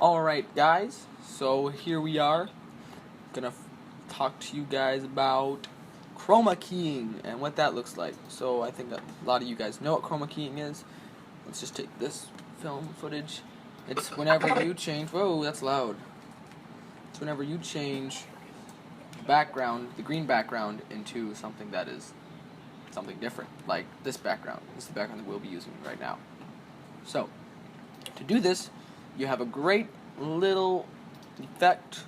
Alright guys, so here we are, gonna talk to you guys about chroma keying and what that looks like. So I think a lot of you guys know what chroma keying is. Let's just take this film footage. It's whenever you change, whoa, that's loud. It's whenever you change background, the green background, into something that is something different, like this background. This is the background that we'll be using right now. So, to do this, you have a great little effect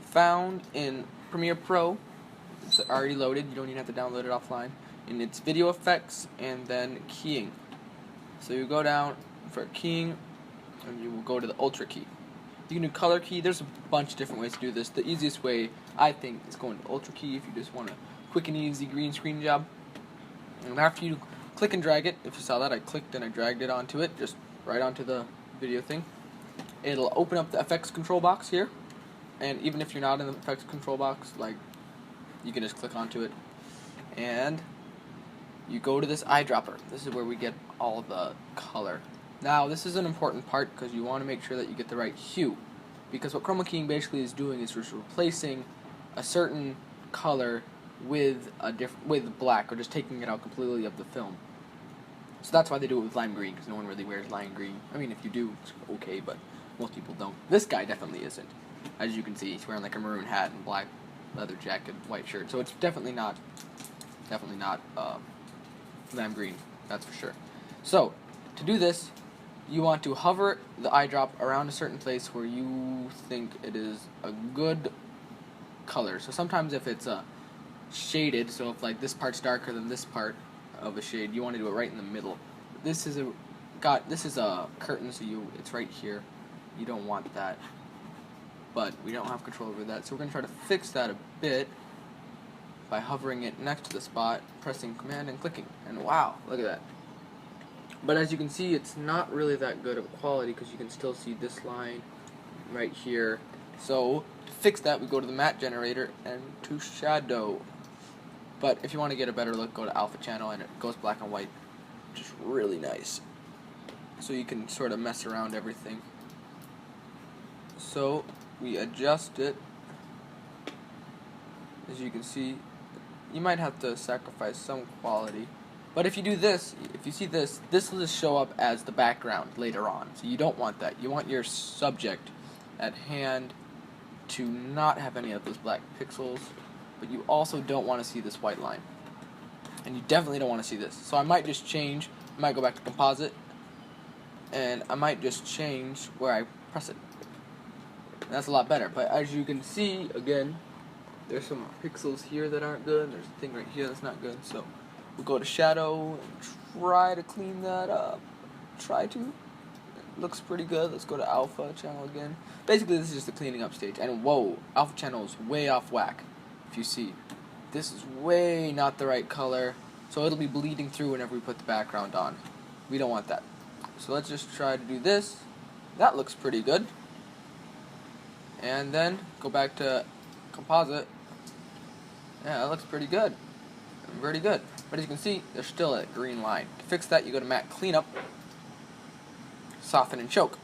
found in Premiere Pro. It's already loaded, you don't even have to download it offline. And it's video effects and then keying. So you go down for keying and you will go to the ultra key. You can do color key, there's a bunch of different ways to do this. The easiest way, I think, is going to ultra key if you just want a quick and easy green screen job. And after you click and drag it, if you saw that, I clicked and I dragged it onto it, just right onto the video thing. It'll open up the effects control box here, and even if you're not in the effects control box, like, you can just click onto it, and you go to this eyedropper. This is where we get all the color. Now, this is an important part because you want to make sure that you get the right hue, because what chroma keying basically is doing is just replacing a certain color with black, or just taking it out completely of the film. So that's why they do it with lime green, because no one really wears lime green. I mean, if you do, it's okay, but most people don't. This guy definitely isn't. As you can see, he's wearing like a maroon hat and black leather jacket, white shirt. So it's definitely not lime green. That's for sure. So to do this, you want to hover the eyedrop around a certain place where you think it is a good color. So sometimes if it's shaded, so if like this part's darker than this part of a shade, you want to do it right in the middle. This is a curtain, so it's right here. You don't want that, but we don't have control over that, so we're going to try to fix that a bit by hovering it next to the spot, pressing command and clicking, and wow, look at that. But as you can see, it's not really that good of quality because you can still see this line right here. So to fix that, we go to the matte generator and to shadow. But if you want to get a better look, go to alpha channel, and it goes black and white, which is really nice. So you can sort of mess around everything. So we adjust it. As you can see, you might have to sacrifice some quality. But if you do this, if you see this, this will just show up as the background later on. So you don't want that. You want your subject at hand to not have any of those black pixels, but you also don't want to see this white line. And you definitely don't want to see this. So I might just change, I might go back to composite, and I might just change where I press it. And that's a lot better. But as you can see, again, there's some pixels here that aren't good, there's a thing right here that's not good, so we'll go to shadow and try to clean that up. It looks pretty good. Let's go to alpha channel again. Basically, this is just the cleaning up stage. And whoa, alpha channel is way off whack. If you see, this is way not the right color, so it'll be bleeding through whenever we put the background on. We don't want that. So let's just try to do this. That looks pretty good. And then go back to composite. Yeah, that looks pretty good. Pretty good. But as you can see, there's still a green line. To fix that, you go to matte cleanup, soften and choke.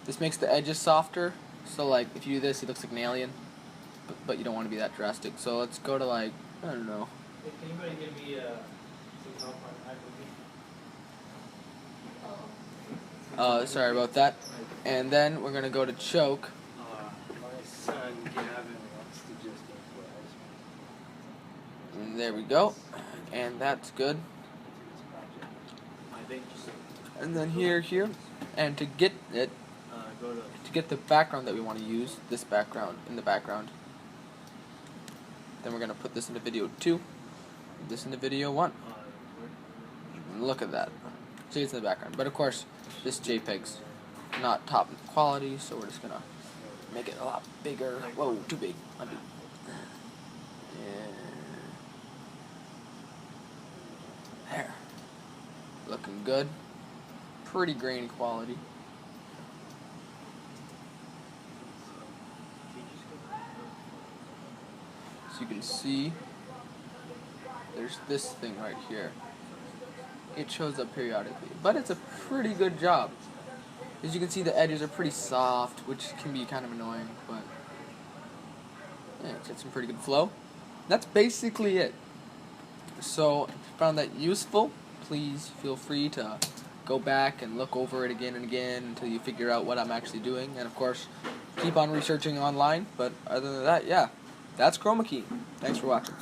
This makes the edges softer, so like if you do this, it looks like an alien, but you don't want to be that drastic. So let's go to like, I don't know. Hey, can anybody give me some help on iMovie? Sorry about that. And then we're gonna go to choke. My son Gavin wants to just And there we go. And that's good. And then here, and to get it, to get the background that we want to use, this background in the background, then we're gonna put this into video 2, this into video 1. And look at that. See, it's in the background. But of course, this JPEG's not top quality, so we're just gonna make it a lot bigger. Whoa, too big. Undo. There. Looking good. Pretty grainy quality. So you can see there's this thing right here. It shows up periodically, but it's a pretty good job. As you can see, the edges are pretty soft, which can be kind of annoying, but yeah, it's got some pretty good flow. That's basically it. So, if you found that useful, please feel free to go back and look over it again and again until you figure out what I'm actually doing. And of course, keep on researching online. But other than that, yeah, that's Chroma Keying. Thanks for watching.